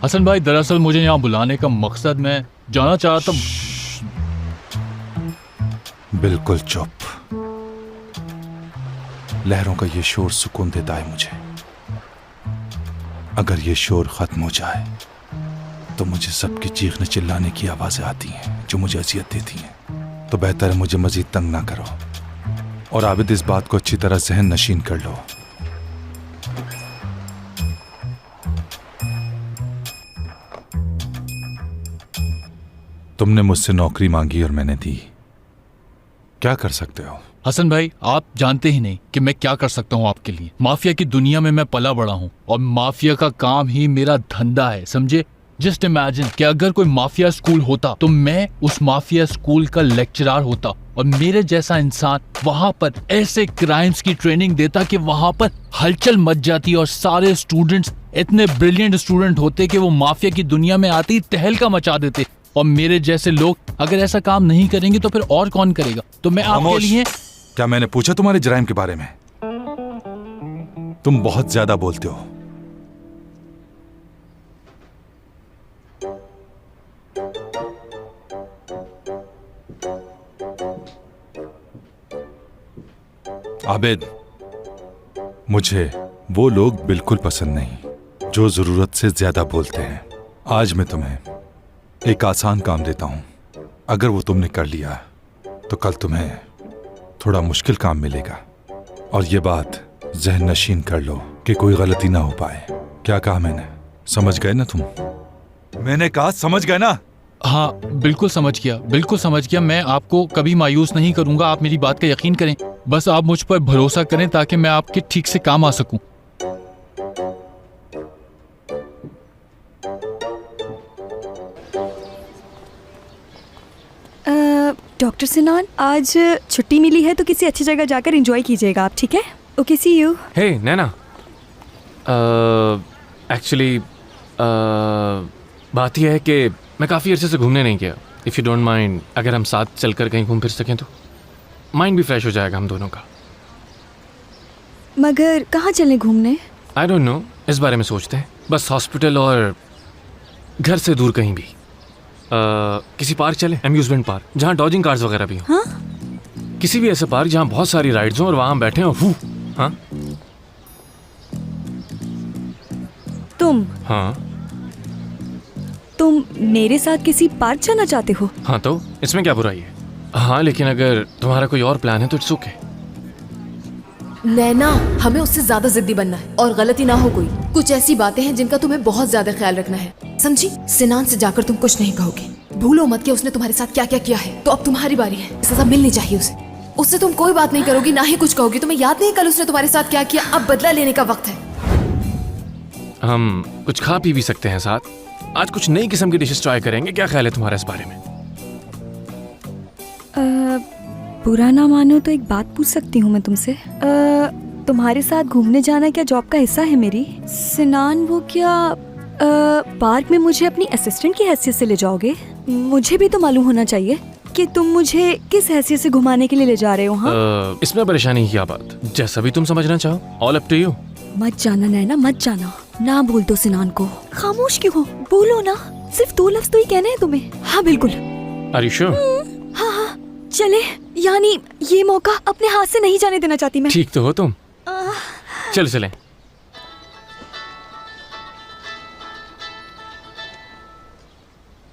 हसन भाई, दरअसल मुझे यहाँ बुलाने का मकसद, मैं जाना चाहता हूँ। बिल्कुल चुप। लहरों का ये शोर सुकून देता है मुझे। अगर ये शोर खत्म हो जाए तो मुझे सबकी चीखने चिल्लाने की आवाजें आती हैं जो मुझे अजियत देती हैं। तो बेहतर है मुझे मजीद तंग ना करो। और आबिद, इस बात को अच्छी तरह जहन नशीन कर लो। तुमने मुझसे नौकरी मांगी और मैंने दी। क्या कर सकते हो? हसन भाई, आप जानते ही नहीं कि मैं क्या कर सकता हूँ आपके लिए। माफिया की दुनिया में मैं पला बड़ा हूँ और माफिया का काम ही मेरा धंधा है, समझे? जस्ट इमेजिन कि अगर कोई माफिया स्कूल होता तो मैं उस माफिया स्कूल का लेक्चरर होता और मेरे जैसा इंसान वहां पर ऐसे क्राइम्स की ट्रेनिंग देता कि वहां पर हलचल मच जाती और सारे स्टूडेंट्स इतने ब्रिलियंट स्टूडेंट होते कि वो माफिया की दुनिया में आते ही तहलका मचा देते। और मेरे जैसे लोग अगर ऐसा काम नहीं करेंगे तो फिर और कौन करेगा? तो मैं आपके लिए। क्या मैंने पूछा तुम्हारे जराइम के बारे में? तुम बहुत ज्यादा बोलते हो। आबिद, मुझे वो लोग बिल्कुल पसंद नहीं जो जरूरत से ज्यादा बोलते हैं। आज मैं तुम्हें एक आसान काम देता हूं। अगर वो तुमने कर लिया तो कल तुम्हें थोड़ा मुश्किल काम मिलेगा। और ये बात जहन नशीन कर लो कि कोई गलती ना हो पाए। क्या कहा मैंने? समझ गए ना तुम? मैंने कहा समझ गए ना? हाँ, बिल्कुल समझ गया, बिल्कुल समझ गया। मैं आपको कभी मायूस नहीं करूंगा, आप मेरी बात का यकीन करें। बस आप मुझ पर भरोसा करें ताकि मैं आपके ठीक से काम आ सकूं। डॉक्टर सिनान, आज छुट्टी मिली है तो किसी अच्छी जगह जाकर एंजॉय कीजिएगा आप, ठीक है? Okay, see you. Hey Naina, actually बात यह है कि मैं काफ़ी अरसे से घूमने नहीं गया। इफ़ यू डोंट माइंड, अगर हम साथ चलकर कहीं घूम फिर सकें तो माइंड भी फ्रेश हो जाएगा हम दोनों का। मगर कहाँ चलें घूमने? आई डोंट नो, इस बारे में सोचते हैं। बस हॉस्पिटल और घर से दूर कहीं भी। किसी पार्क चले, अम्यूजमेंट पार्क, जहाँ डॉजिंग कार्स वगैरह भी हो। हाँ? किसी भी ऐसे पार्क जहाँ बहुत सारी राइड्स हों और वहाँ हम बैठे हों। हाँ हाँ, तुम मेरे साथ किसी पार्क जाना चाहते हो? हाँ तो इसमें क्या बुराई है? हाँ, लेकिन अगर तुम्हारा कोई और प्लान है तो इट्स ओके। नैना, हमें उससे ज्यादा जिद्दी बनना है और गलती ना हो कोई। कुछ ऐसी बातें हैं जिनका तुम्हें बहुत ज्यादा ख्याल रखना है, समझी? सिनान से जाकर तुम कुछ नहीं कहोगे। भूलो मत कि उसने तुम्हारे साथ क्या क्या किया है। तो अब तुम्हारी बारी है, सजा मिलनी चाहिए उसे। उससे तुम कोई बात नहीं करोगी, ना ही कुछ कहोगी। तुम्हें याद नहीं कल उसने तुम्हारे साथ क्या किया? अब बदला लेने का वक्त है। हम कुछ खा पी भी सकते हैं साथ। आज कुछ नई किस्म की डिशेस ट्राई करेंगे। क्या ख्याल है तुम्हारा इस बारे में? बुरा ना मानो तो एक बात पूछ सकती हूँ मैं तुमसे? तुम्हारे साथ घूमने जाना क्या जॉब का हिस्सा है मेरी? सिनान, वो क्या पार्क में मुझे अपनी असिस्टेंट की हैसियत से ले जाओगे? मुझे भी तो मालूम होना चाहिए कि तुम मुझे किस हैसियत से घुमाने के लिए ले जा रहे हो। हाँ, इसमें परेशानी की क्या बात, जैसा भी तुम समझना चाहो, ऑल अप टू यू। मत जाना नैना, मत जाना। ना बोल दो सिनान को। खामोश क्यों हो? बोलो ना, सिर्फ 2 लफ्ज तो ही कहने हैं तुम्हें। हाँ बिल्कुल। Are you sure? हाँ हाँ, चले। यानी ये मौका अपने हाथ से नहीं जाने देना चाहती मैं। ठीक तो हो तुम? चल चलें।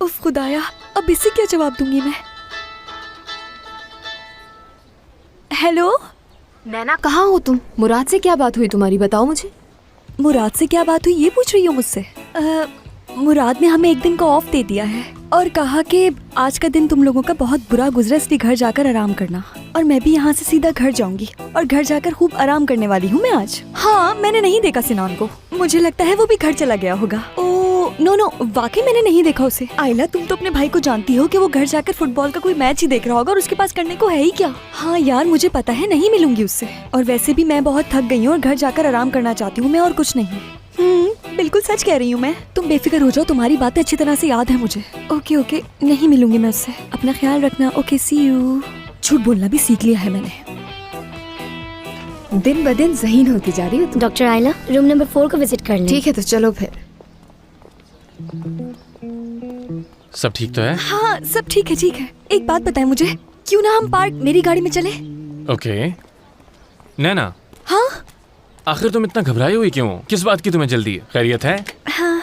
उफ खुदाया, अब इससे क्या जवाब दूंगी मैं? हेलो नैना, कहाँ हो तुम? मुराद से क्या बात हुई तुम्हारी, बताओ मुझे। मुराद से क्या बात हुई ये पूछ रही हो मुझसे? मुराद ने हमें एक दिन का ऑफ दे दिया है और कहा कि आज का दिन तुम लोगों का बहुत बुरा गुजरा, इसलिए घर जाकर आराम करना। और मैं भी यहाँ से सीधा घर जाऊंगी और घर जाकर खूब आराम करने वाली हूँ मैं आज। हाँ, मैंने नहीं देखा सिनान को। मुझे लगता है वो भी घर चला गया होगा। नो, वाकई मैंने नहीं देखा उसे। आयला, तुम तो अपने भाई को जानती हो कि वो घर जाकर फुटबॉल का कोई मैच ही देख रहा होगा और उसके पास करने को है ही क्या। हाँ यार, मुझे पता है नहीं मिलूंगी उससे। और वैसे भी मैं बहुत थक गई हूँ और घर जाकर आराम करना चाहती हूँ मैं, और कुछ नहीं। बिल्कुल सच कह रही हूँ मैं। तुम बेफिक्र हो जाओ, तुम्हारी बातें अच्छी तरह से याद है मुझे। ओके, नहीं मिलूंगी मैं उससे। अपना ख्याल रखना। Okay, see you. झूठ बोलना भी सीख लिया है मैंने। दिन ब दिन ज़हीन होती जा रही हो तुम। डॉक्टर आयला, रूम नंबर 4 को विजिट कर लें। ठीक है, तो चलो फिर। सब ठीक तो है? हाँ सब ठीक है ठीक है। एक बात बताएं मुझे, क्यों ना हम पार्क मेरी गाड़ी में चले? ओके। नैना, हाँ आखिर तुम इतना घबराई हुई क्यों? किस बात की तुम्हें जल्दी है? खैरियत है? हाँ।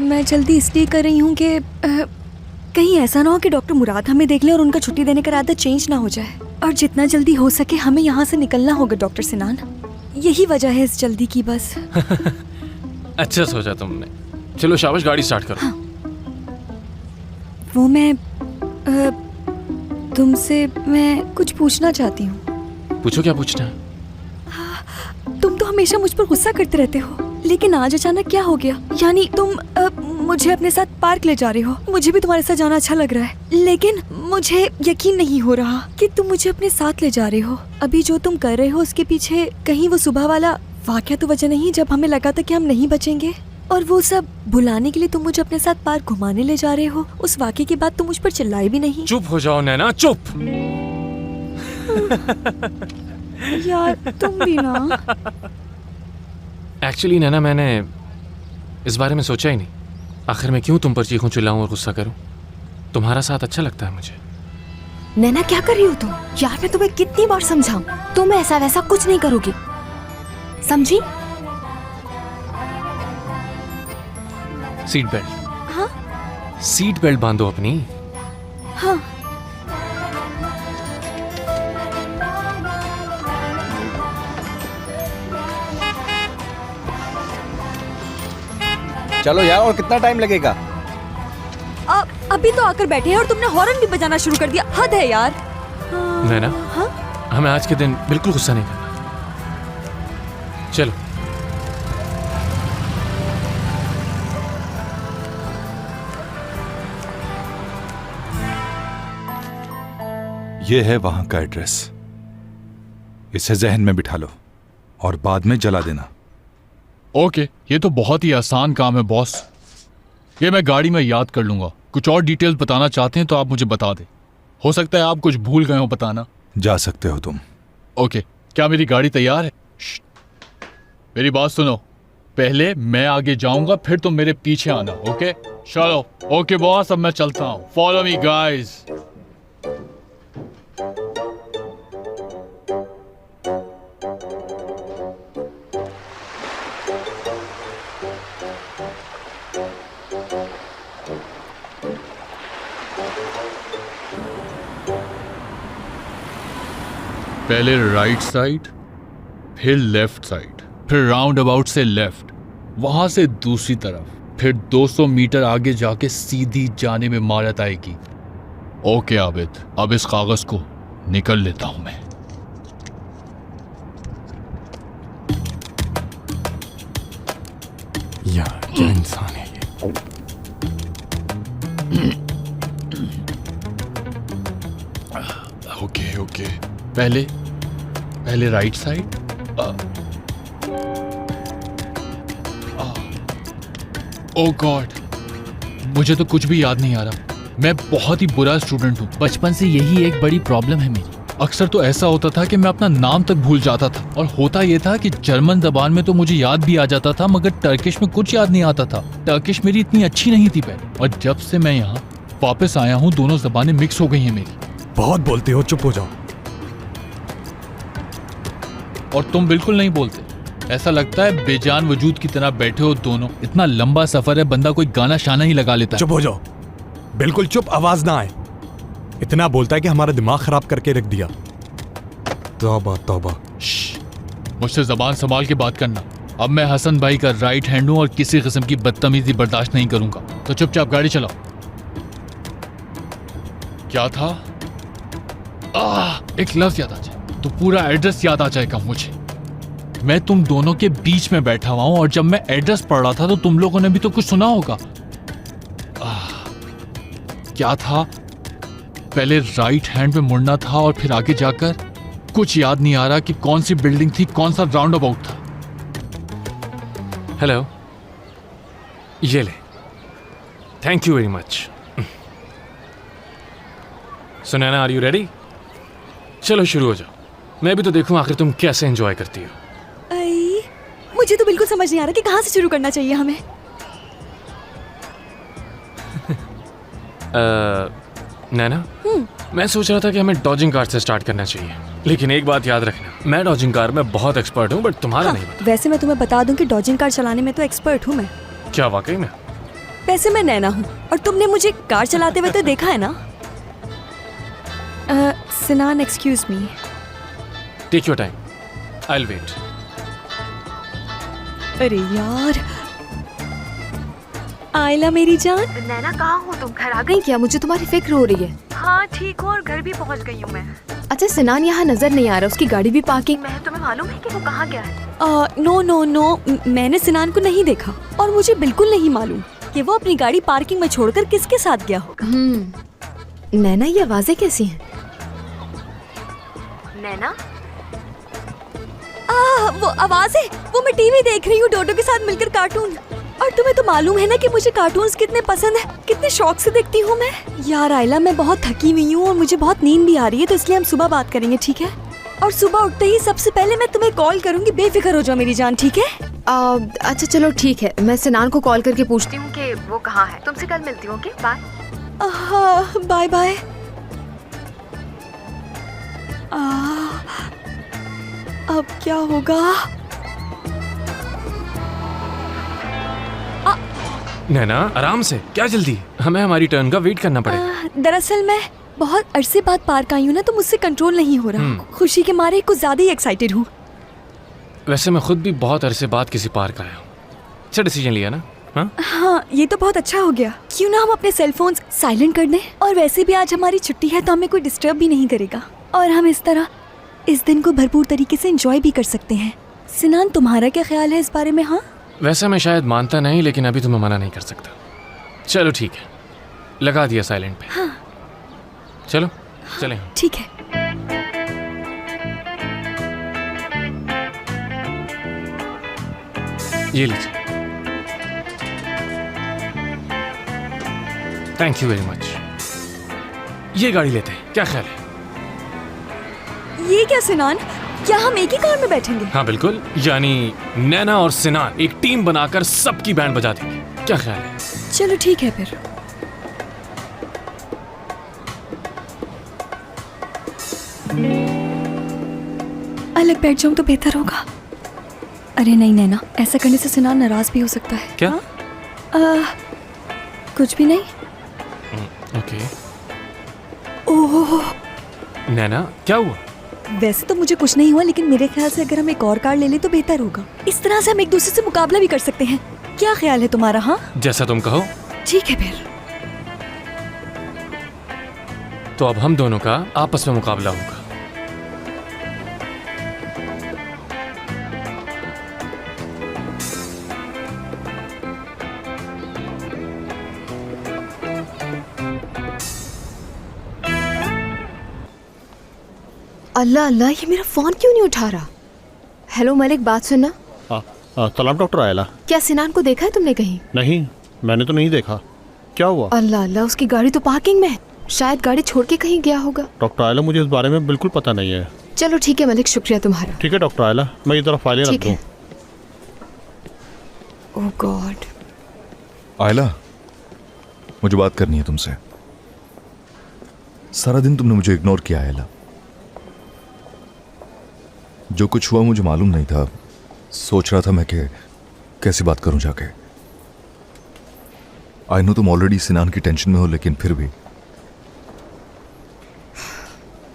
मैं जल्दी इसलिए कर रही हूँ कि कहीं ऐसा ना हो कि डॉक्टर मुराद हमें देख ले और उनका छुट्टी देने का इरादा चेंज ना हो जाए। और जितना जल्दी हो सके हमें यहाँ से निकलना होगा डॉक्टर सिनान। यही वजह है इस जल्दी की बस। अच्छा सोचा तुमने। चलो शाबाश, गाड़ी स्टार्ट करो। हाँ। वो मैं तुमसे मैं कुछ पूछना चाहती हूँ। पूछो, क्या पूछना है? तुम तो हमेशा मुझ पर गुस्सा करते रहते हो, लेकिन आज अचानक क्या हो गया? यानी तुम मुझे अपने साथ पार्क ले जा रहे हो। मुझे भी तुम्हारे साथ जाना अच्छा लग रहा है, लेकिन मुझे यकीन नहीं हो रहा कि तुम मुझे अपने साथ ले जा रहे हो। अभी जो तुम कर रहे हो उसके पीछे कहीं वो सुबह वाला वाकया तो वजह नहीं जब हमें लगा था कि हम नहीं बचेंगे? और वो सब भुलाने के लिए तुम मुझे अपने साथ पार्क घुमाने ले जा रहे हो। उस वाकये के बाद तुम मुझ पर चिल्लाई भी नहीं। चुप हो जाओ नैना, चुप। यार तुम भी ना। एक्चुअली नैना, मैंने इस बारे में सोचा ही नहीं। आखिर मैं क्यों तुम पर चीखूं चिल्लाऊं और गुस्सा करूं? तुम्हारा साथ अच्छा लगता है मुझे। नैना क्या कर रही हो तुम? यार मैं तुम्हें कितनी बार समझाऊं, तुम ऐसा वैसा कुछ नहीं करोगी, समझी? Seat belt. हाँ सीट बेल्ट बांधो अपनी। हाँ। चलो यार, और कितना टाइम लगेगा? अभी तो आकर बैठे हैं और तुमने हॉर्न भी बजाना शुरू कर दिया। हद है यार। नैना, हाँ? हमें आज के दिन बिल्कुल गुस्सा नहीं करना। चलो। ये है वहां का एड्रेस। इसे जहन में बिठा लो और बाद में जला देना। ओके, ये तो बहुत ही आसान काम है बॉस। ये मैं गाड़ी में याद कर लूंगा। कुछ और डिटेल्स बताना चाहते हैं तो आप मुझे बता दें। हो सकता है आप कुछ भूल गए हो बताना। जा सकते हो तुम। ओके, क्या मेरी गाड़ी तैयार है? मेरी बात सुनो, पहले मैं आगे जाऊंगा फिर तुम मेरे पीछे आना। ओके चलो। ओके बॉस, अब मैं चलता हूँ। Follow me guys. पहले राइट साइड, फिर लेफ्ट साइड, फिर राउंड अबाउट से लेफ्ट, वहां से दूसरी तरफ, फिर 200 मीटर आगे जाके सीधी जाने में मारत आएगी। ओके आबिद, अब इस कागज को निकल लेता हूं मैं। यार क्या इंसान है ये। ओके ओके, पहले राइट साइड। ओ गॉड, मुझे तो कुछ भी याद नहीं आ रहा। मैं बहुत ही बुरा स्टूडेंट हूँ। बचपन से यही एक बड़ी प्रॉब्लम है मेरी। अक्सर तो ऐसा होता था कि मैं अपना नाम तक भूल जाता था। और होता यह था कि जर्मन जबान में तो मुझे याद भी आ जाता था, मगर टर्किश में कुछ याद नहीं आता था। टर्किश मेरी इतनी अच्छी नहीं थी पहले, और जब से मैं यहाँ वापस आया हूँ दोनों जबानें मिक्स हो गई हैं मेरी। बहुत बोलते हो, चुप हो जाओ। और तुम बिल्कुल नहीं बोलते। ऐसा लगता है बेजान वजूद की तरह बैठे हो दोनों। इतना लंबा सफर है, बंदा कोई गाना शाना ही लगा लेता है। चुप हो जाओ, बिल्कुल चुप, आवाज ना आए। इतना बोलता है कि हमारा दिमाग खराब करके रख दिया। तौबा तौबा। मुझसे जबान संभाल के बात करना। अब मैं हसन भाई का राइट हैंड हूं और किसी किस्म की बदतमीजी बर्दाश्त नहीं करूंगा। तो चुपचाप गाड़ी चलाओ। क्या था? एक लफ्ज याद आ जाए तो पूरा एड्रेस याद आ जाएगा मुझे। मैं तुम दोनों के बीच में बैठा हुआ हूं और जब मैं एड्रेस पढ़ रहा था तो तुम लोगों ने भी तो कुछ सुना होगा। क्या था? पहले राइट हैंड पे मुड़ना था और फिर आगे जाकर कुछ याद नहीं आ रहा कि कौन सी बिल्डिंग थी, कौन सा राउंड अबाउट था। हेलो, ये ले। Thank you very much. So Naina, are you ready? चलो शुरू हो जाओ। मैं भी तो देखूं आखिर तुम कैसे एंजॉय करती हो। आई, मुझे तो बिल्कुल समझ नहीं आ रहा कि कहाँ से शुरू करना चाहिए हमें। नैना, मैं सोच रहा था कि हमें डॉजिंग कार से स्टार्ट करना चाहिए, लेकिन एक बात याद रखना, मैं डॉजिंग कार में बहुत एक्सपर्ट हूँ, बट तुम्हारा नहीं पता। वैसे मैं तुम्हें बता दूं कि डॉजिंग कार चलाने में तो एक्सपर्ट हूँ मैं। क्या वाकई में? वैसे मैं नैना हूँ और तुमने मुझे कार चलाते हुए तो देखा है ना। Sinan, excuse me. Take your time, I will wait. अरे यार, आयला मेरी जान। नैना कहाँ हो तुम? घर आ गई? क्या मुझे तुम्हारी फिक्र हो रही है? हाँ ठीक हूँ और घर भी पहुँच गई हूँ मैं। अच्छा, सिनान यहाँ नजर नहीं आ रहा, उसकी गाड़ी भी पार्किंग में है। तुम्हें मालूम है कि वो कहाँ गया है? नो नो नो, मैंने सिनान को नहीं देखा और मुझे बिल्कुल नहीं मालूम कि वो अपनी गाड़ी पार्किंग में छोड़कर किसके साथ गया होगा। नैना, ये आवाजें कैसी हैं? नैना? वो आवाज है, वो मैं टीवी देख रही हूँ डोडो के साथ मिलकर कार्टून। और तुम्हें तो मालूम है ना कि मुझे कार्टून्स कितने पसंद है, कितने शौक से देखती हूँ मैं। यार आयला, मैं बहुत थकी हुई हूँ और मुझे बहुत नींद भी आ रही है, तो इसलिए हम सुबह बात करेंगे, ठीक है? और सुबह उठते ही सबसे पहले मैं तुम्हें कॉल करूंगी, बेफिक्र हो जाओ मेरी जान, ठीक है? अच्छा चलो ठीक है, मैं सिनान को कॉल करके पूछती हूँ कि वो कहाँ है। तुमसे कल मिलती हूँ, ओके? बाय। हाँ, बाय बाय। अब क्या होगा? नैना, आराम से, क्या जल्दी? हमें हमारी टर्न का वेट करना पड़ेगा। दरअसल मैं बहुत अरसे बाद पार्क आई हूँ ना, तो मुझसे कंट्रोल नहीं हो रहा। खुशी के मारे कुछ ज्यादा ही एक्साइटेड हूँ। वैसे मैं खुद भी बहुत अरसे बाद किसी पार्क आया हूँ। अच्छा डिसीजन लिया ना? हाँ, ये तो बहुत अच्छा हो गया। क्यों ना हम अपने सेल फोन साइलेंट कर दें? और वैसे भी आज हमारी छुट्टी है, तो हमें कोई डिस्टर्ब भी नहीं करेगा और हम इस तरह इस दिन को भरपूर तरीके से एंजॉय भी कर सकते हैं। सिनान, तुम्हारा क्या ख्याल है इस बारे में? हाँ, वैसे मैं शायद मानता नहीं, लेकिन अभी तुम्हें मना नहीं कर सकता। चलो ठीक है, लगा दिया साइलेंट पे। हाँ। चलो चलें। ठीक है। ये लीजिए। Thank you very much. ये गाड़ी लेते हैं, क्या ख्याल है? ये क्या सिनान, क्या हम एक ही कार में बैठेंगे? हाँ बिल्कुल, यानी नैना और सिनान एक टीम बनाकर सबकी बैंड बजा देंगे, क्या ख्याल है? चलो ठीक है फिर। अलग बैठ जाऊं तो बेहतर होगा। अरे नहीं नैना, ऐसा करने से सिनान नाराज भी हो सकता है। क्या? कुछ भी नहीं। ओके। ओह, नैना क्या हुआ? वैसे तो मुझे कुछ नहीं हुआ, लेकिन मेरे ख्याल से अगर हम एक और कार ले लें तो बेहतर होगा। इस तरह से हम एक दूसरे से मुकाबला भी कर सकते हैं। क्या ख्याल है तुम्हारा? हाँ जैसा तुम कहो। ठीक है फिर। तो अब हम दोनों का आपस में मुकाबला होगा। अल्लाह अल्लाह, ये मेरा फोन क्यों नहीं उठा रहा? हेलो मलिक, बात सुनना। सलाम डॉक्टर आयला। क्या सिनान को देखा है तुमने कहीं? नहीं, मैंने तो नहीं देखा। क्या हुआ? अल्लाह अल्लाह, उसकी गाड़ी तो पार्किंग में है, शायद गाड़ी छोड़ के कहीं गया होगा। डॉक्टर आयला, मुझे इस बारे में बिल्कुल पता नहीं है। चलो ठीक है मलिक, शुक्रिया तुम्हारा। ठीक है डॉक्टर आयला, मैं ये तरह फाइलें रख ठीक दूँ। है। ओह गॉड। आयला, मुझे बात करनी है तुमसे। सारा दिन तुमने मुझे इग्नोर किया आयला। जो कुछ हुआ मुझे मालूम नहीं था। सोच रहा था मैं कि कैसे बात करूं जाके। आई नो तुम ऑलरेडी सिनान की टेंशन में हो, लेकिन फिर भी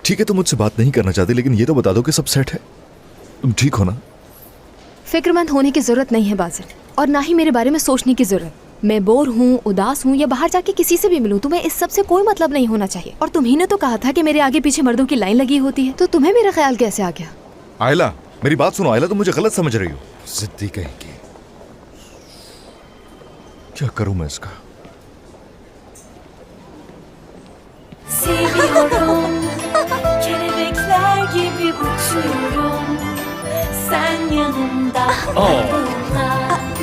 ठीक है, तुम मुझसे बात नहीं करना चाहती, लेकिन ये तो बता दो कि सब सेट है, तुम ठीक हो ना? फिक्रमंद होने की जरूरत नहीं है बाजिल, और ना ही मेरे बारे में सोचने की जरूरत। मैं बोर हूँ, उदास हूँ, या बाहर जाके किसी से भी मिलूं, तुम्हें इस सब से कोई मतलब नहीं होना चाहिए। और तुम्ही ने तो कहा था कि मेरे आगे पीछे मर्दों की लाइन लगी होती है, तो तुम्हें मेरा ख्याल कैसे आ गया? आयला, मेरी बात सुनो। आयला, तुम मुझे गलत समझ रही हो। जिद्दी कहेंगी। क्या करूं मैं इसका? Seviyorum, kelebekler gibi uçuyorum. Sen yanımda olduğunda,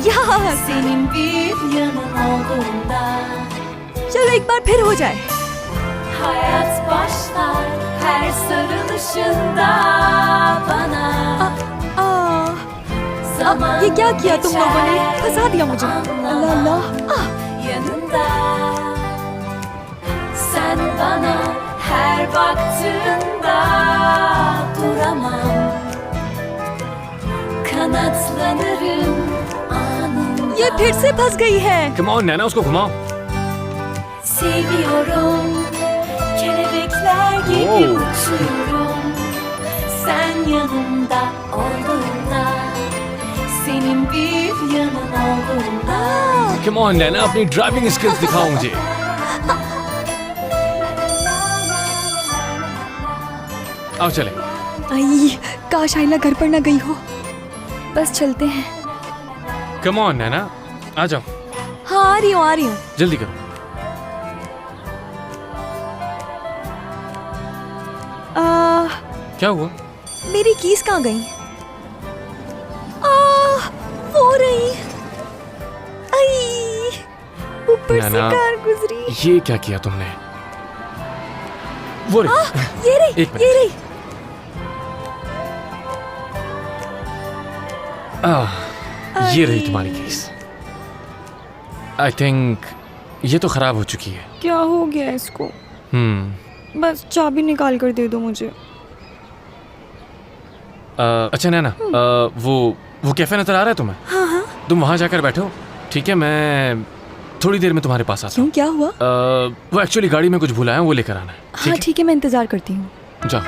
यार senin bir yanın olduğunda, चलो एक बार फिर हो जाए। hayat başlar. her sarılışında bana zaman ये क्या किया तुम लोगों ने? geçer, फंसा दिया मुझे। अल्लाह अल्लाह। yanında sen bana her baktığında duramam, kanatlanırım anında. ये फिर से फंस गई है। कम ऑन नैना, उसको घुमाओ। Seviyorum, kelebekler gibi Oo. uçuyorum. Sen yanımda olduğunda, senin bir yanın olduğunda. Come on Naina, अपनी ड्राइविंग स्किल्स दिखाओ मुझे। आओ चले। आई, काश आइला घर पर ना गई हो। बस चलते हैं। कम ऑन नैना, आ जाओ, हाँ आ रही हूँ, आ रही हूँ। जल्दी करो। क्या हुआ? मेरी कीज कहाँ गई? वो रही। आई, ऊपर से नाना, कार गुजरी। ये क्या किया तुमने? वो रही। ये रही, एक मिनट। ये रही। ये रही तुम्हारी केस। आई थिंक ये तो खराब हो चुकी है। क्या हो गया इसको? बस चाबी निकाल कर दे दो मुझे। अच्छा नैना, वो कैफे नजर आ रहा है तुम्हें? हाँ हाँ। तुम वहां जाकर बैठो, ठीक है? मैं थोड़ी देर में तुम्हारे पास आता क्यों, हूँ। क्या हुआ? वो एक्चुअली गाड़ी में कुछ भूला है, वो लेकर आना है। हाँ ठीक है, मैं इंतजार करती हूँ। जाओ।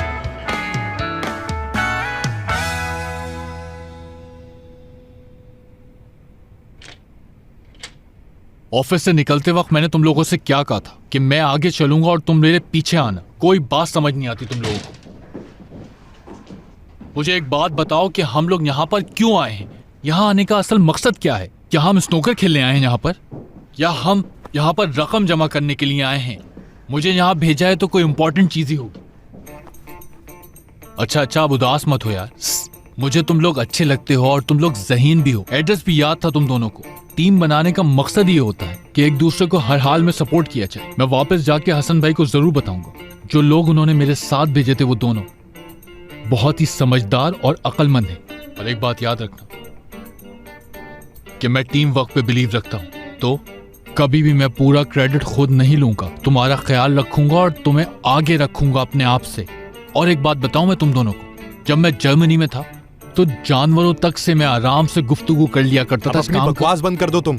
ऑफिस से निकलते वक्त मैंने तुम लोगों से क्या कहा था कि मैं आगे चलूंगा और तुम मेरे पीछे आना। कोई बात समझ नहीं आती तुम लोगों को। मुझे एक बात बताओ कि हम लोग यहाँ पर क्यों आए हैं? यहाँ आने का असल मकसद क्या है? क्या हम स्नूकर खेलने आए हैं यहाँ पर, या हम यहाँ पर रकम जमा करने के लिए आए हैं? मुझे यहाँ भेजा है तो कोई इंपॉर्टेंट चीज ही होगी। अच्छा, अब उदास मत हो यार। मुझे तुम लोग अच्छे लगते हो और तुम लोग ज़हीन भी हो। एड्रेस भी याद था तुम दोनों को। टीम बनाने का मकसद ये होता है कि एक दूसरे को हर हाल में सपोर्ट किया जाए। मैं वापस जाके हसन भाई को जरूर बताऊंगा। जो लोग उन्होंने मेरे साथ भेजे थे वो दोनों बहुत ही समझदार और अक्लमंद हैं। और एक बात याद रखना कि मैं टीम वर्क पे बिलीव रखता हूं, तो कभी भी मैं पूरा क्रेडिट खुद नहीं लूंगा। तुम्हारा ख्याल रखूंगा और तुम्हें आगे रखूंगा अपने आप से। और एक बात बताऊं मैं तुम दोनों को, जब मैं जर्मनी में था तो जानवरों तक से मैं आराम से गुफ्तगू कर लिया करता था। अपनी बकवास बंद कर दो तुम।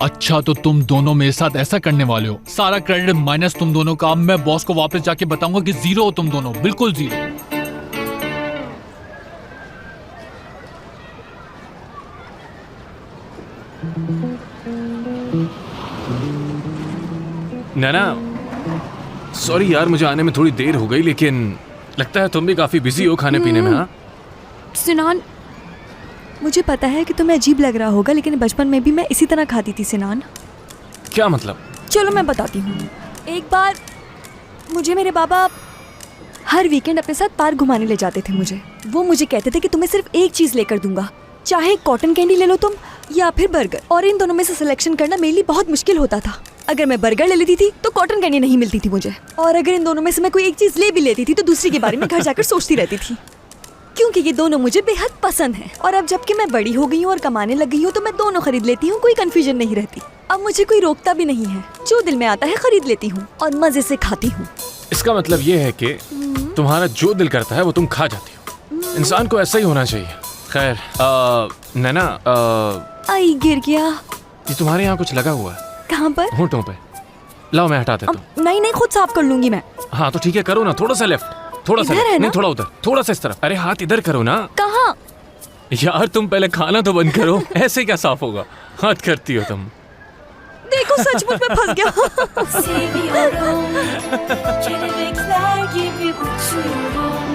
अच्छा, तो तुम दोनों मेरे साथ ऐसा करने वाले हो? सारा क्रेडिट माइनस तुम दोनों का। अब मैं बॉस को वापस जाके बताऊंगा कि जीरो हो तुम दोनों, बिल्कुल जीरो। नैना, सॉरी यार, मुझे आने में थोड़ी देर हो गई, लेकिन लगता है तुम भी काफी बिजी हो खाने पीने में। हाँ सिनान, मुझे पता है कि तुम्हें अजीब लग रहा होगा, लेकिन बचपन में भी मैं इसी तरह खाती थी सिनान। क्या मतलब? चलो मैं बताती हूँ। एक बार मुझे मेरे बाबा हर वीकेंड अपने साथ पार्क घुमाने ले जाते थे मुझे। वो मुझे कहते थे कि तुम्हें सिर्फ एक चीज़ लेकर दूंगा, चाहे कॉटन कैंडी ले लो तुम या फिर बर्गर। और इन दोनों में से सिलेक्शन करना मेरे लिए बहुत मुश्किल होता था। अगर मैं बर्गर ले लेती थी तो कॉटन कैंडी नहीं मिलती थी मुझे, और अगर इन दोनों में से मैं कोई एक चीज़ ले भी लेती थी तो दूसरी के बारे में घर जाकर सोचती रहती थी, क्योंकि ये दोनों मुझे बेहद पसंद हैं। और अब जबकि मैं बड़ी हो गई हूँ और कमाने लग गई हूँ तो मैं दोनों खरीद लेती हूँ, कोई कंफ्यूजन नहीं रहती। अब मुझे कोई रोकता भी नहीं है, जो दिल में आता है खरीद लेती हूँ और मजे से खाती हूँ। इसका मतलब ये है कि तुम्हारा जो दिल करता है वो तुम खा जाती हो। इंसान को ऐसा ही होना चाहिए। खैर नैना, आई गिर गया। ये तुम्हारे यहाँ कुछ लगा हुआ है कहाँ पर? होंठों पे। लाओ मैं हटा देता हूँ। नहीं नहीं, खुद साफ कर लूंगी मैं। हाँ तो ठीक है, करो ना, थोड़ा सा लेफ्ट, थोड़ा सा इधर है लेफ्ट, ना? नहीं थोड़ा उधर, थोड़ा सा इस तरफ। अरे हाथ इधर करो ना। कहाँ? यार तुम पहले खाना तो बंद करो। ऐसे क्या साफ होगा? हाथ करती हो तुम। देखो सचमुच में फंस गया। Seviyorum, kelebekler gibi uçuyorum.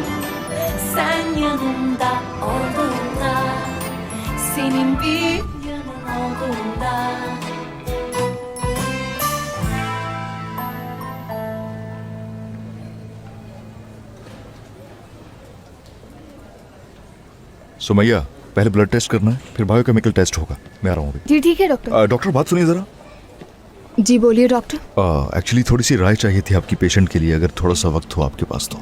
Sen yanımda olduğunda, senin bir yanın olduğunda. Sumaiya, पहले ब्लड टेस्ट करना है, फिर बायोकेमिकल टेस्ट होगा। मैं आ रहा हूँ अभी। जी ठीक है डॉक्टर। डॉक्टर बात सुनिए जरा। जी बोलिए डॉक्टर। एक्चुअली थोड़ी सी राय चाहिए थी आपकी पेशेंट के लिए, अगर थोड़ा सा वक्त हो आपके पास तो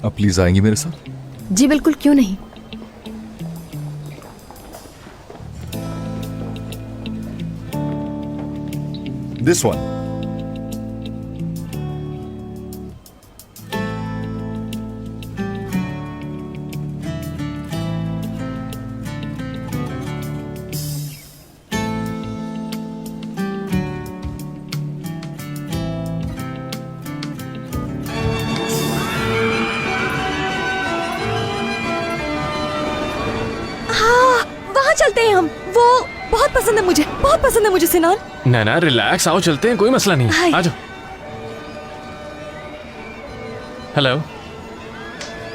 आप प्लीज आएंगी मेरे साथ? जी बिल्कुल, क्यों नहीं। This one. वहाँ चलते हैं हम। वो बहुत पसंद है मुझे, बहुत पसंद है मुझे सिनान। नैना रिलैक्स, आओ चलते हैं, कोई मसला नहीं हाय। है, आ जाओ। हेलो,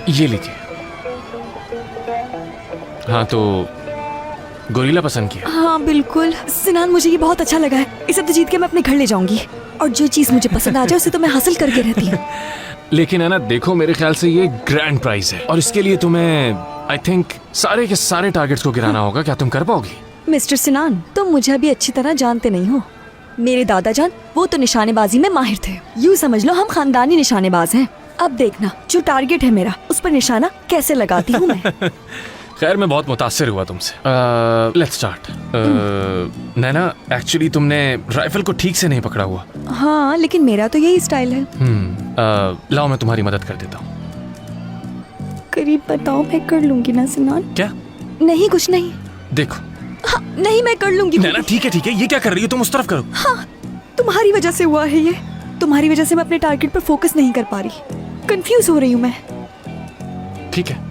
ये लीजिए। हाँ तो गोरिल्ला पसंद किया? हाँ बिल्कुल सिनान, मुझे ये बहुत अच्छा लगा है। इसे तो जीत के मैं अपने घर ले जाऊंगी, और जो चीज मुझे पसंद आ जाए उसे तो मैं हासिल करके रहती हूँ। लेकिन है ना, देखो मेरे ख्याल से ये ग्रैंड प्राइज है, और इसके लिए तुम्हें आई थिंक सारे के सारे टारगेट्स को गिराना होगा। क्या तुम कर पाओगी? मिस्टर सिनान, तुम मुझे अभी अच्छी तरह जानते नहीं हो। मेरे दादा जान वो तो निशानेबाजी में माहिर थे। यूँ समझ लो हम खानदानी निशानेबाज हैं। अब देखना जो टारगेट है मेरा, उस पर निशाना कैसे लगाती हूँ मैं। खैर मैं बहुत मुतासिर हुआ तुमसे। Let's start. नैना एक्चुअली तुमने राइफल को ठीक से नहीं पकड़ा हुआ। हाँ लेकिन मेरा तो यही स्टाइल है। लाओ मैं तुम्हारी मदद कर देता हूँ। करीब बताओ, मैं कर लूंगी ना सिनान। क्या? नहीं कुछ नहीं। देखो। हाँ, नहीं मैं कर लूंगी। नैना ठीक है, ये क्या कर रही हो तुम? उस तरफ करो। हाँ, तुम्हारी वजह से हुआ है ये। तुम्हारी वजह से मैं अपने टारगेट पर फोकस नहीं कर पा रही, कंफ्यूज हो रही हूँ मैं। ठीक है।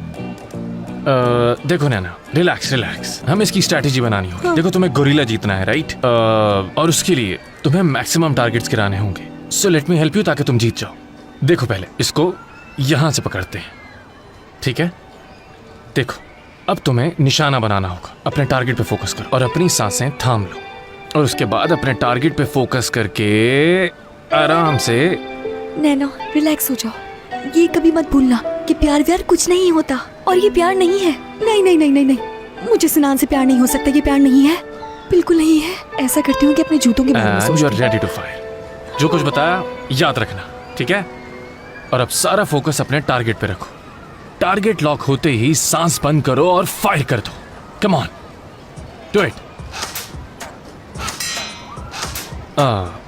देखो नैना, रिलैक्स रिलैक्स, हमें इसकी स्ट्रैटेजी बनानी होगी। देखो तुम्हें गोरिल्ला जीतना है, राइट? और उसके लिए तुम्हें मैक्सिमम टारगेट्स गिराने होंगे। So let me help you ताकि तुम जीत जाओ। देखो पहले इसको यहाँ से पकड़ते हैं, ठीक है? देखो अब तुम्हें निशाना बनाना होगा। अपने टारगेट पे फोकस करो और अपनी सांसें थाम लो, और उसके बाद अपने टारगेट पे फोकस करके आराम से। नैनो रिलैक्स हो जाओ। ये कभी मत भूलना कि प्यार व्यार कुछ नहीं होता, और ये प्यार नहीं है। नहीं नहीं नहीं नहीं नहीं, मुझे सिनान से प्यार नहीं हो सकता। ये प्यार नहीं है, बिल्कुल नहीं है। ऐसा करती हूँ कि अपने जूतों के बारे में यू आर सोचती हूँ। Ready to fire. जो कुछ बताया याद रखना, ठीक है? और अब सारा फोकस अपने टारगेट पे रखो। टारगेट लॉक होते ही सांस बंद करो और फायर कर दो। Come on, do it.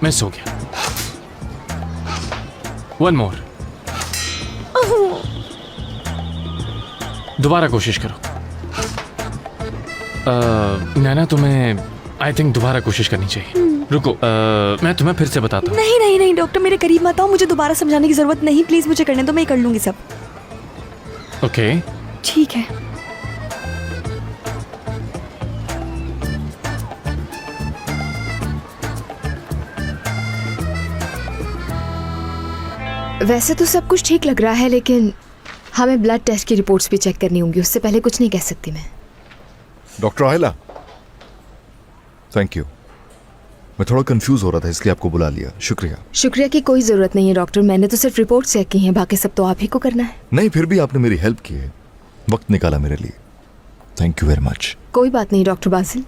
Miss हो गया। One more. दोबारा कोशिश करो। नैना तुम्हें आई थिंक दोबारा कोशिश करनी चाहिए। रुको, मैं तुम्हें फिर से बताता हूँ। नहीं नहीं नहीं डॉक्टर, मेरे करीब मत आओ। मुझे दोबारा समझाने की जरूरत नहीं, प्लीज मुझे करने दो, मैं कर लूंगी सब। ओके ठीक है। वैसे तो सब कुछ ठीक लग रहा है, लेकिन हमें ब्लड टेस्ट की रिपोर्ट्स भी चेक करनी होंगी। उससे पहले कुछ नहीं कह सकती मैं। डॉक्टर आयला, थैंक यू। मैं थोड़ा कंफ्यूज हो रहा था इसलिए आपको बुला लिया। शुक्रिया। शुक्रिया की कोई जरूरत नहीं है डॉक्टर, मैंने तो सिर्फ रिपोर्ट चेक की हैं, बाकी सब तो आप ही को करना है। नहीं, फिर भी आपने मेरी हेल्प की है, वक्त निकाला मेरे लिए। Thank you very much. कोई बात नहीं डॉक्टर बासिल।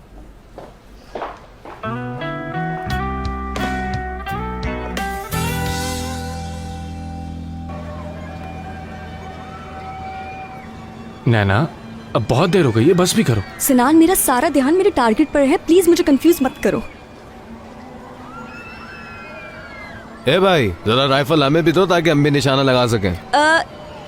नैना अब बहुत देर हो गई है, बस भी करो। सिनान मेरा सारा ध्यान मेरे टारगेट पर है, प्लीज मुझे कंफ्यूज मत करो। ए भाई, जरा राइफल हमें भी दो ताकि हम भी निशाना लगा सकें।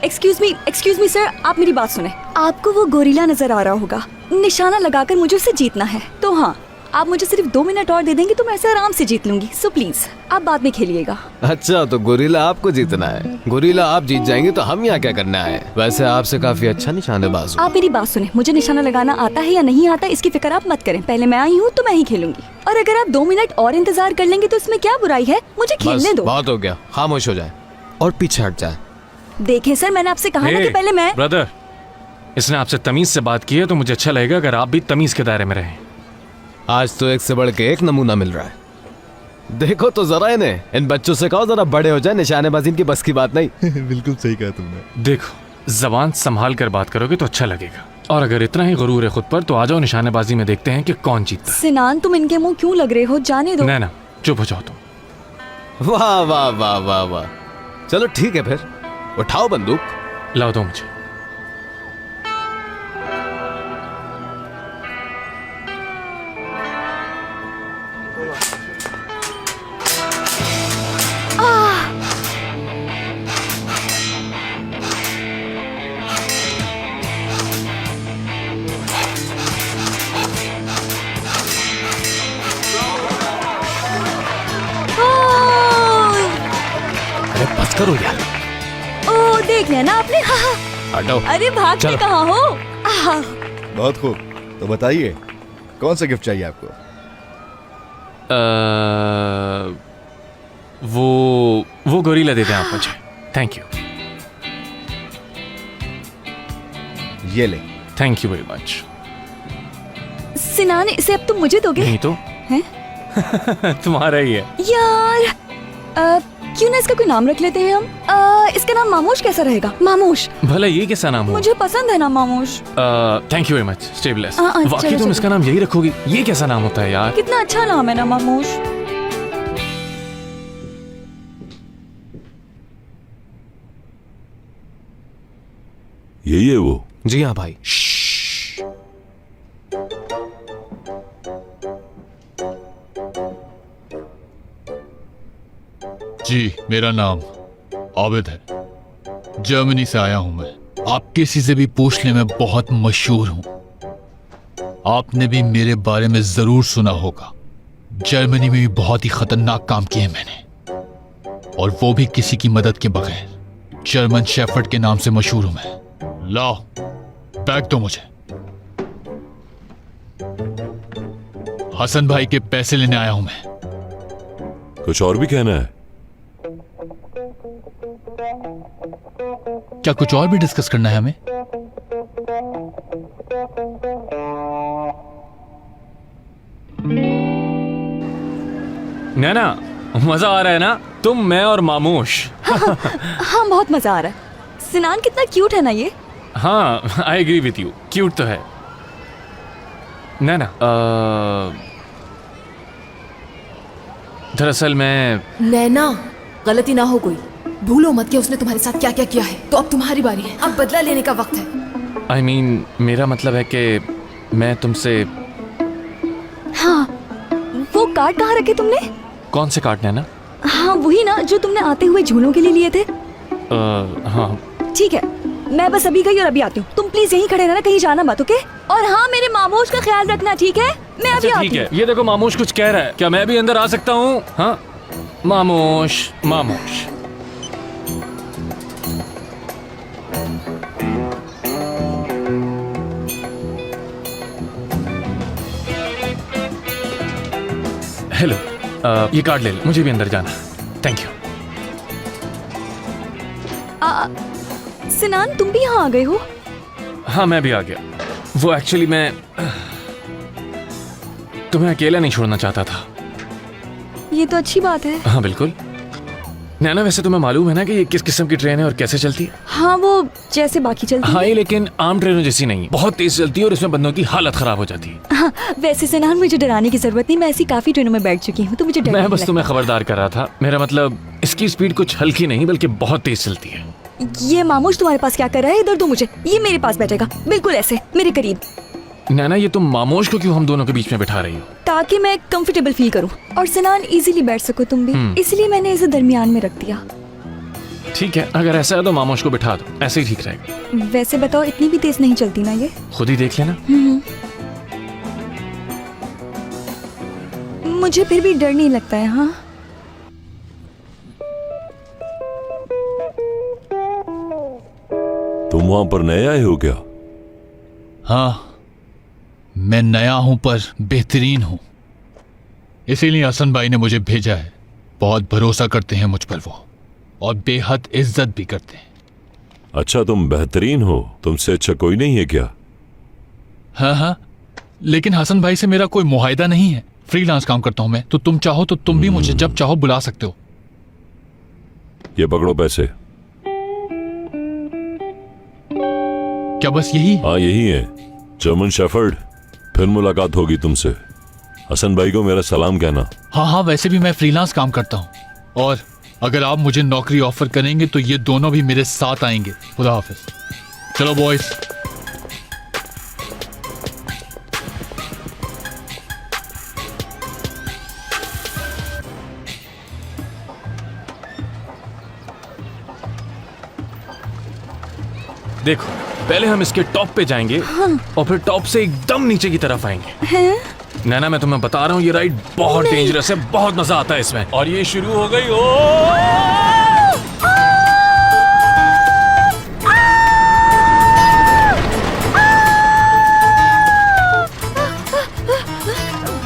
एक्सक्यूज मी सर, आप मेरी बात सुने। आपको वो गोरिल्ला नजर आ रहा होगा, निशाना लगाकर मुझे उसे जीतना है। तो हाँ, आप मुझे सिर्फ 2 मिनट और दे देंगे तो मैं ऐसे आराम से जीत लूंगी। सो प्लीज आप बाद में खेलिएगा। अच्छा, तो गोरिल्ला आपको जीतना है। गोरिल्ला आप जीत जाएंगे तो हम यहाँ क्या करना है? वैसे आपसे काफी अच्छा निशानेबाज हो। आप मेरी बात सुने, मुझे निशाना लगाना आता है या नहीं आता इसकी फिक्र आप मत करें। पहले मैं आई हूँ तो मैं ही खेलूंगी, और अगर आप 2 मिनट और इंतजार कर लेंगे तो इसमें क्या बुराई है? मुझे खेलने बस दो। बहुत हो गया, खामोश हो जाए और पीछे हट जाए। देखें सर, मैंने आपसे कहा ना कि पहले मैं। ब्रदर, इसने आपसे तमीज से बात की है तो मुझे अच्छा लगेगा अगर आप भी तमीज के दायरे में रहें। आज तो एक से बढ़ के एक नमूना मिल रहा है। देखो तो जरा इन्हें, इन बच्चों से कहो जरा बड़े हो जाए, निशानेबाजी की बस की बात नहीं। बिल्कुल सही कहा तुमने। देखो, जबान संभाल कर बात करोगे तो अच्छा लगेगा, और अगर इतना ही गुरूर है खुद पर तो आ जाओ निशानेबाजी में देखते हैं कि कौन जीतता है। सिनान तुम इनके मुंह क्यों लग रहे हो? जाने दो। नैना, चुप हो जाओ तुम। वाह वाह वाह वाह वाह, चलो ठीक है फिर, उठाओ बंदूक। लाओ दो मुझे। अरे बस करो यार। ओ देख लिया ना आपने। हाँ, हाँ। हटो। अरे भाग के चलो। कहाँ हो? आहा। बहुत खूब, तो बताइए कौन सा गिफ्ट चाहिए आपको? वो गोरीला देते हैं आप मुझे। Thank you. ये ले। Thank you very much. Sinan, इसे अब तुम मुझे दोगे? नहीं तो हैं? तुम्हारा ही है। यार क्यों ना इसका कोई नाम रख लेते हैं हम। इसका नाम मामोश कैसा रहेगा? मामोश। भला ये कैसा नाम हो? मुझे पसंद है ना मामोश। Thank you very much. Stay blessed. चलो, वाकई तुम चलो। इसका नाम यही रखोगी? ये कैसा नाम होता है यार? कितना अच्छा नाम है ना मामोश। यही है वो? जी हाँ भाई। जी, मेरा नाम आबिद है। जर्मनी से आया हूं मैं। आप किसी से भी पूछ ले, मैं बहुत मशहूर हूं। आपने भी मेरे बारे में जरूर सुना होगा। जर्मनी में भी बहुत ही खतरनाक काम किए मैंने, और वो भी किसी की मदद के बगैर। जर्मन शेफर्ड के नाम से मशहूर हूं मैं। लाओ बैग दो मुझे। हसन भाई के पैसे लेने आया हूं मैं। कुछ और भी कहना है? क्या कुछ और भी डिस्कस करना है हमें? नैना, मजा आ रहा है ना? तुम, मैं और मामोश। हाँ बहुत मजा आ रहा है। सिनान कितना क्यूट है ना ये। हाँ, I agree with you, cute तो है। नैना, दरअसल मैं नैना, गलती ना हो कोई। भूलो मत कि उसने तुम्हारे साथ क्या क्या किया है। तो अब तुम्हारी बारी है। अब बदला लेने का वक्त है। आई मीन मेरा मतलब है कि मैं तुमसे। हाँ, वो कार्ड कहाँ रखे तुमने? कौन से कार्ड नैना? हाँ वही ना जो तुमने आते हुए झूलों के लिए लिए थे। हाँ ठीक है, मैं बस अभी गई और अभी आती हूँ। तुम प्लीज यहीं खड़े रहना, कहीं जाना मत, ओके? और हाँ, मेरे मामोश का ख्याल रखना, ठीक है? मैं अभी अच्छा आती ठीक हूँ। है। ये देखो मामोश कुछ कह रहा है, क्या मैं भी अंदर आ सकता हूँ? हाँ मामोश, मामोश। हेलो, ये कार्ड ले लो, मुझे भी अंदर जाना। Thank you. सिनान, तुम भी यहाँ आ गए हो? हाँ मैं भी आ गया। वो एक्चुअली मैं तुम्हें अकेला नहीं छोड़ना चाहता था। ये तो अच्छी बात है। हाँ बिल्कुल। नैना, वैसे तुम्हें मालूम है ना कि ये किस किस्म की ट्रेन है और कैसे चलती है? हाँ, वो जैसे बाकी चलती हाँ, है। ये लेकिन आम ट्रेनों जैसी नहीं, बहुत तेज चलती है और इसमें बंदों की हालत खराब हो जाती है। हाँ, वैसे सिनान मुझे डराने की जरूरत नहीं, मैं ऐसी काफी ट्रेनों में बैठ चुकी हूँ, तो मुझे डर मैं नहीं बस लगता। तुम्हें खबरदार कर रहा था। मेरा मतलब इसकी स्पीड कुछ हल्की नहीं बल्कि बहुत तेज चलती है। ये मामोश तुम्हारे पास क्या कर रहा है? इधर दो मुझे। ये मेरे पास बैठेगा, बिल्कुल ऐसे मेरे करीब, नैना, ये तुम मामोश को क्यों हम दोनों के बीच में बिठा रही हो? ताकि मैं कंफर्टेबल फील करूँ और सिनान इजीली बैठ सको तुम भी, इसलिए मैंने इसे दरमियान में रख दिया। ठीक है, अगर ऐसा है तो मामोश को बिठा दो, ऐसे ही ठीक रहेगा। वैसे बताओ, इतनी भी तेज नहीं चलती ना ये? खुद ही देख लेना। मुझे फिर भी डर नहीं लगता है। हाँ, तुम वहां पर नए आए हो क्या? हाँ, मैं नया हूं पर बेहतरीन हूं, इसीलिए हसन भाई ने मुझे भेजा है। बहुत भरोसा करते हैं मुझ पर वो, और बेहद इज्जत भी करते हैं। अच्छा, तुम बेहतरीन हो, तुमसे अच्छा कोई नहीं है क्या? हाँ हाँ, लेकिन हसन भाई से मेरा कोई मुआहिदा नहीं है। फ्रीलांस काम करता हूं मैं, तो तुम चाहो तो तुम भी मुझे जब चाहो बुला सकते हो। ये पकड़ो पैसे। क्या बस यही? हाँ यही है। जर्मन शेफर्ड, फिर मुलाकात होगी तुमसे। हसन भाई को मेरा सलाम कहना। हाँ हाँ, वैसे भी मैं फ्रीलांस काम करता हूँ, और अगर आप मुझे नौकरी ऑफर करेंगे तो ये दोनों भी मेरे साथ आएंगे। खुदा हाफिज। चलो बॉयज। देखो, पहले हम इसके टॉप पे जाएंगे और फिर टॉप से एकदम नीचे की तरफ आएंगे। नैना, मैं तुम्हें बता रहा हूँ, ये राइड बहुत डेंजरस है, बहुत मजा आता है इसमें। और ये शुरू हो गई। ओ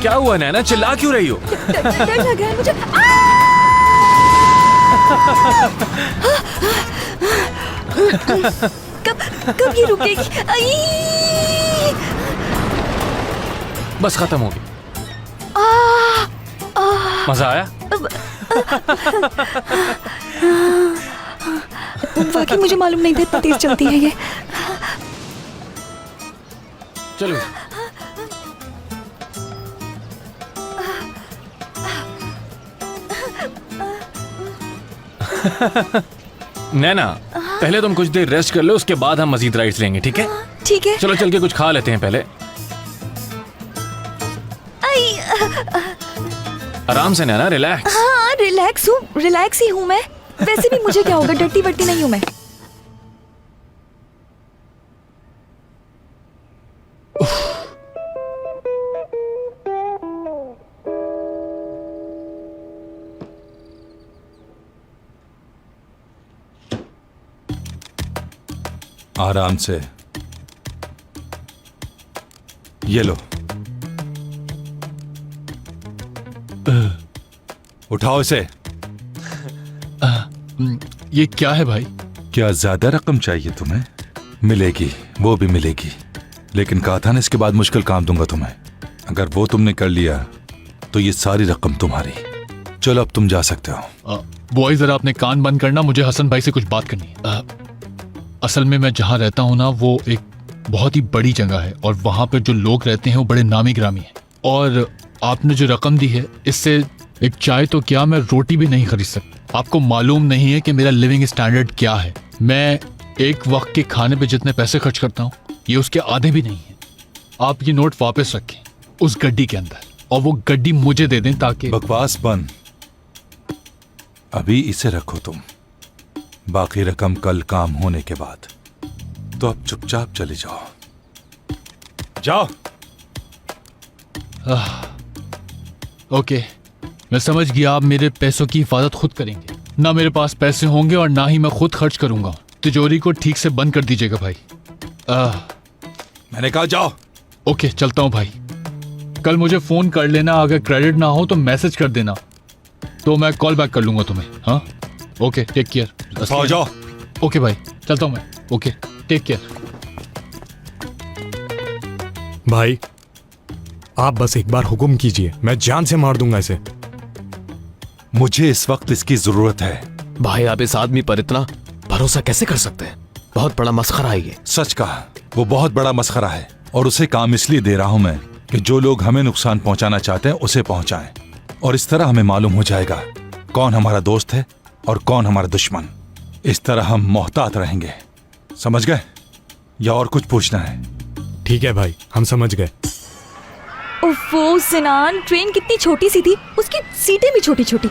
क्या हुआ नैना, चिल्ला क्यों रही हो? डर लग रहा है मुझे। कब ये रुकेगी? आई! बस खत्म हो गई। मजा आया? वाकई मुझे मालूम नहीं था इतना तेज चलती है ये। चलो। नैना, पहले तुम कुछ देर रेस्ट कर लो, उसके बाद हम मजीद राइड्स लेंगे, ठीक है? ठीक है। चलो चल के कुछ खा लेते हैं पहले। आराम से नैना, रिलैक्स। हाँ, रिलैक्स ही हूँ मैं। वैसे भी मुझे क्या होगा, डरती वरती नहीं हूँ मैं। आराम से, ये लो, उठाओ इसे। ये क्या है भाई? क्या ज्यादा रकम चाहिए तुम्हें? मिलेगी, वो भी मिलेगी, लेकिन कहा था ना इसके बाद मुश्किल काम दूंगा तुम्हें। अगर वो तुमने कर लिया तो ये सारी रकम तुम्हारी। चलो अब तुम जा सकते हो। बॉयज, जरा अपने कान बंद करना, मुझे हसन भाई से कुछ बात करनी है। असल में मैं जहाँ रहता हूँ ना, वो एक बहुत ही बड़ी जगह है, और वहाँ पे जो लोग रहते हैं वो बड़े नामी ग्रामी हैं। और आपने जो रकम दी है, इससे एक चाय तो क्या, मैं रोटी भी नहीं खरीद सकता। आपको मालूम नहीं है कि मेरा लिविंग स्टैंडर्ड क्या है। मैं एक वक्त के खाने पे जितने पैसे खर्च करता हूँ, ये उसके आधे भी नहीं है। आप ये नोट वापस रखें उस गड्डी के अंदर, और वो गड्डी मुझे दे दें, ताकि। बकवास बंद, अभी इसे रखो तुम, बाकी रकम कल काम होने के बाद। तो अब चुपचाप चले जाओ, जाओ। ओके, मैं समझ गया। आप मेरे पैसों की हिफाजत खुद करेंगे। ना मेरे पास पैसे होंगे और ना ही मैं खुद खर्च करूंगा। तिजोरी को ठीक से बंद कर दीजिएगा भाई। मैंने कहा जाओ। ओके, चलता हूँ भाई। कल मुझे फोन कर लेना, अगर क्रेडिट ना हो तो मैसेज कर देना, तो मैं कॉल बैक कर लूंगा तुम्हें। हाँ, ओके, टेक केयर। आओ जाओ। ओके भाई, चलता हूँ मैं। Okay, take care. भाई, आप बस एक बार हुक्म कीजिए, मैं जान से मार दूंगा इसे। मुझे इस वक्त इसकी जरूरत है। भाई, आप इस आदमी पर इतना भरोसा कैसे कर सकते हैं? बहुत बड़ा मस्खरा है ये। सच कहा, वो बहुत बड़ा मस्खरा है, और उसे काम इसलिए दे रहा हूं मैं कि जो लोग हमें नुकसान पहुंचाना चाहते हैं उसे पहुंचाएं, और इस तरह हमें मालूम हो जाएगा कौन हमारा दोस्त है और कौन हमारा दुश्मन। इस तरह हम मोहतात रहेंगे, समझ गए? या और कुछ पूछना है? ठीक है भाई, हम समझ गए। ओफो सिनान, ट्रेन कितनी छोटी सी थी, उसकी सीटें भी छोटी छोटी।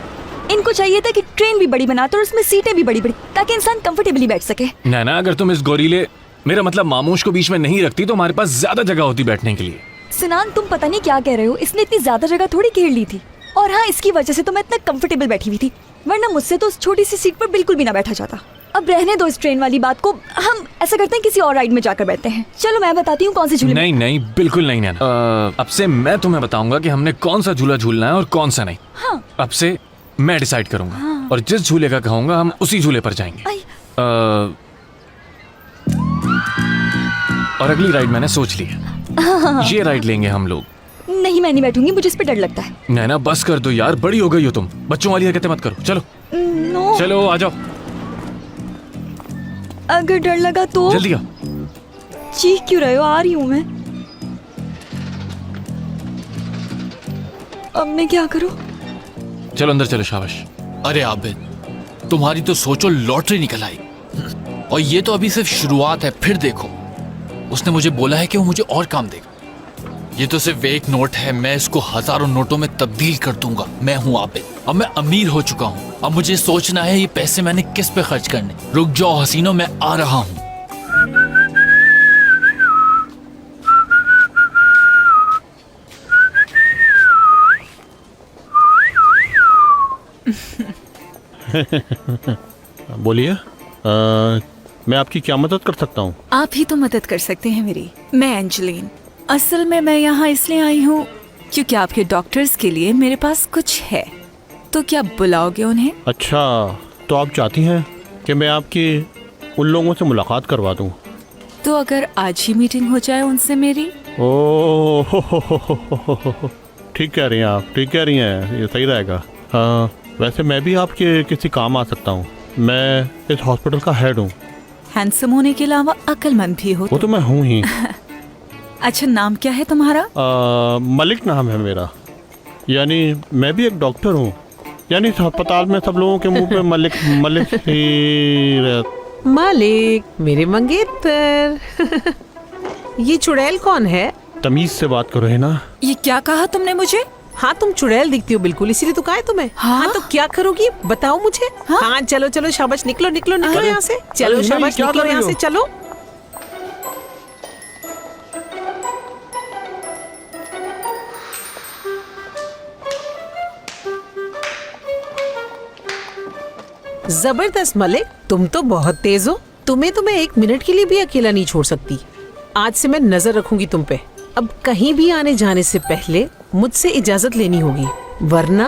इनको चाहिए था कि ट्रेन भी बड़ी बनाते और उसमें सीटें भी बड़ी बड़ी, ताकि इंसान कंफर्टेबली बैठ सके। नैना, अगर तुम इस गोरीले, मेरा मतलब मामूश को बीच में नहीं रखती तो हमारे पास ज्यादा जगह होती बैठने के लिए। सिनान, तुम पता नहीं क्या कह रहे हो। इसने इतनी ज्यादा जगह थोड़ी घेर ली थी, और हाँ, इसकी वजह से तो मैं इतना कंफर्टेबल बैठी हुई थी, वरना मुझसे तो उस छोटी सी सीट पर बिल्कुल भी ना बैठा जाता। अब रहने दो इस ट्रेन वाली बात को, हम ऐसा करते हैं किसी और राइड में जाकर बैठते हैं। चलो मैं बताती हूँ कौन से झूले। नहीं नहीं, बिल्कुल नहीं नैना। अब से मैं तुम्हें बताऊंगा कि हमने कौन सा झूला झूलना है और कौन सा नहीं। हाँ। अब से मैं डिसाइड करूंगा। हाँ। और जिस झूले का कहूंगा हम उसी झूले पर जाएंगे। और अगली राइड मैंने सोच ली है। ये राइड लेंगे हम लोग। नहीं, मैं नहीं बैठूंगी, मुझे इस पे डर लगता है। नैना, बस कर दो यार, बड़ी हो गई हो तुम, बच्चों वाली हरकतें मत करो। चलो नो। चलो आ जाओ। अगर डर लगा तो जल्दी आओ। चीख क्यों रहे हो? आ रही हूँ मैं। अब मैं क्या करूं? चलो अंदर चलो, शाबाश। अरे आबिद, तुम्हारी तो सोचो लॉटरी निकल आई। और ये तो अभी सिर्फ शुरुआत है, फिर देखो। उसने मुझे बोला है कि वो मुझे और काम देगा। ये तो सिर्फ एक नोट है, मैं इसको हजारों नोटों में तब्दील कर दूंगा। मैं हूँ आबिद, अब मैं अमीर हो चुका हूँ। अब मुझे सोचना है ये पैसे मैंने किस पे खर्च करने। रुक जाओ हसीनो, मैं आ रहा हूँ। बोलिए, मैं आपकी क्या मदद कर सकता हूँ? आप ही तो मदद कर सकते हैं मेरी। मैं एंजेलिन। असल में मैं यहाँ इसलिए आई हूँ क्योंकि आपके डॉक्टर्स के लिए मेरे पास कुछ है। तो क्या बुलाओगे उन्हें? अच्छा, तो आप चाहती हैं कि मैं आपकी उन लोगों से मुलाकात करवा दूँ? तो अगर आज ही मीटिंग हो जाए उनसे मेरी। ओह, ठीक कह रही हैं आप, ठीक कह रही हैं, ये सही रहेगा। वैसे मैं भी आपके किसी काम आ सकता हूँ। मैं इस हॉस्पिटल का हेड हूँ। हैंडसम होने के अलावा अक्लमंद भी हो। वो तो मैं हूँ ही। अच्छा, नाम क्या है तुम्हारा? मलिक नाम है मेरा। यानी मैं भी एक डॉक्टर हूँ। यानी इस अस्पताल में सब लोगों के मुंह पे मलिक मलिक ही रहता। मालिक, मेरे मंगेतर। ये चुड़ैल कौन है? तमीज से बात करो, है ना? ये क्या कहा तुमने मुझे? हाँ, तुम चुड़ैल दिखती हो बिल्कुल, इसीलिए तो कहा है तुम्हें। हाँ? तो क्या करोगी बताओ मुझे। हाँ, चलो चलो, शाबाश, निकलो निकलो निकलो यहाँ से। चलो अरे शाबाश, क्या निकलो कर रही यहाँ हो? से, चलो। जबरदस्त मलिक, तुम तो बहुत तेज हो। तुम्हें तो मैं 1 मिनट के लिए भी अकेला नहीं छोड़ सकती। आज से मैं नजर रखूंगी तुम पे। अब कहीं भी आने जाने से पहले मुझसे इजाजत लेनी होगी, वरना